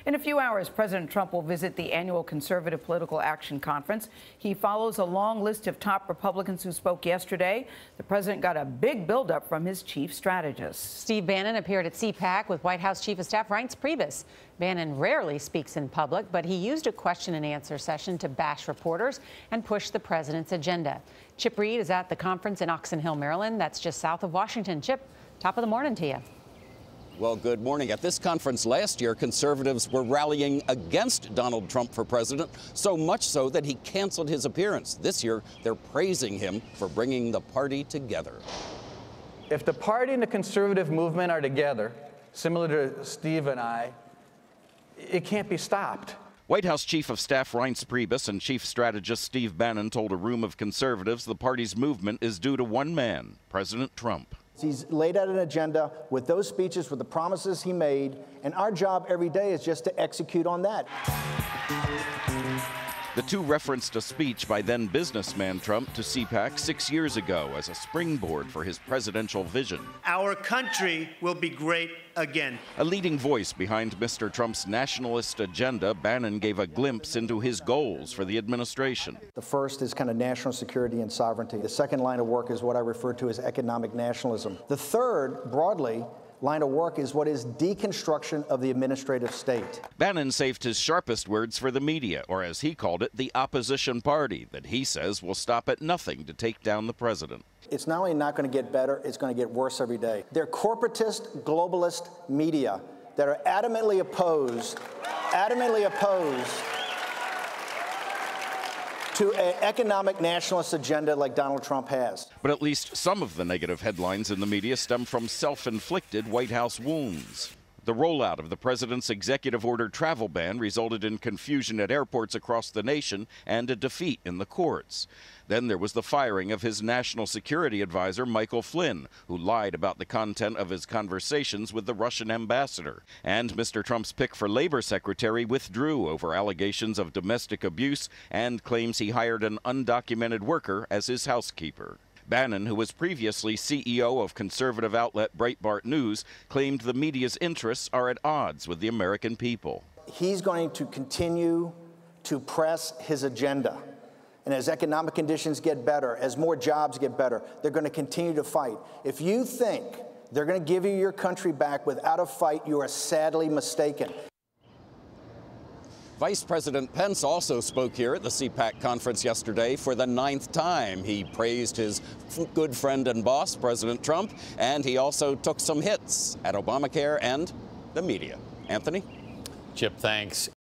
In a few hours, President Trump will visit the annual Conservative Political Action Conference. He follows a long list of top Republicans who spoke yesterday. The president got a big buildup from his chief strategist. Steve Bannon appeared at CPAC with White House Chief of Staff Reince Priebus. Bannon rarely speaks in public, but he used a question-and-answer session to bash reporters and push the president's agenda. Chip Reid is at the conference in Oxon Hill, Maryland. That's just south of Washington. Chip, top of the morning to you. Well, good morning. At this conference last year, conservatives were rallying against Donald Trump for president, so much so that he canceled his appearance. This year, they're praising him for bringing the party together. If the party and the conservative movement are together, similar to Steve and I, it can't be stopped. White House Chief of Staff Reince Priebus and Chief Strategist Steve Bannon told a room of conservatives the party's movement is due to one man, President Trump. He's laid out an agenda with those speeches, with the promises he made, and our job every day is just to execute on that. The two referenced a speech by then businessman Trump to CPAC 6 years ago as a springboard for his presidential vision. Our country will be great again. A leading voice behind Mr. Trump's nationalist agenda, Bannon gave a glimpse into his goals for the administration. The first is kind of national security and sovereignty. The second line of work is what I refer to as economic nationalism. The third, broadly, line of work is what is deconstruction of the administrative state. Bannon saved his sharpest words for the media, or as he called it, the opposition party, that he says will stop at nothing to take down the president. It's not only not going to get better, it's going to get worse every day. They're corporatist, globalist media that are adamantly opposed to an economic nationalist agenda like Donald Trump has. But at least some of the negative headlines in the media stem from self-inflicted White House wounds. The rollout of the president's executive order travel ban resulted in confusion at airports across the nation and a defeat in the courts. Then there was the firing of his national security advisor, Michael Flynn, who lied about the content of his conversations with the Russian ambassador. And Mr. Trump's pick for labor secretary withdrew over allegations of domestic abuse and claims he hired an undocumented worker as his housekeeper. Bannon, who was previously CEO of conservative outlet Breitbart News, claimed the media's interests are at odds with the American people. He's going to continue to press his agenda. And as economic conditions get better, as more jobs get better, they're going to continue to fight. If you think they're going to give you your country back without a fight, you are sadly mistaken. Vice President Pence also spoke here at the CPAC conference yesterday for the 9th time. He praised his good friend and boss, President Trump, and he also took some hits at Obamacare and the media. Anthony? Chip, thanks.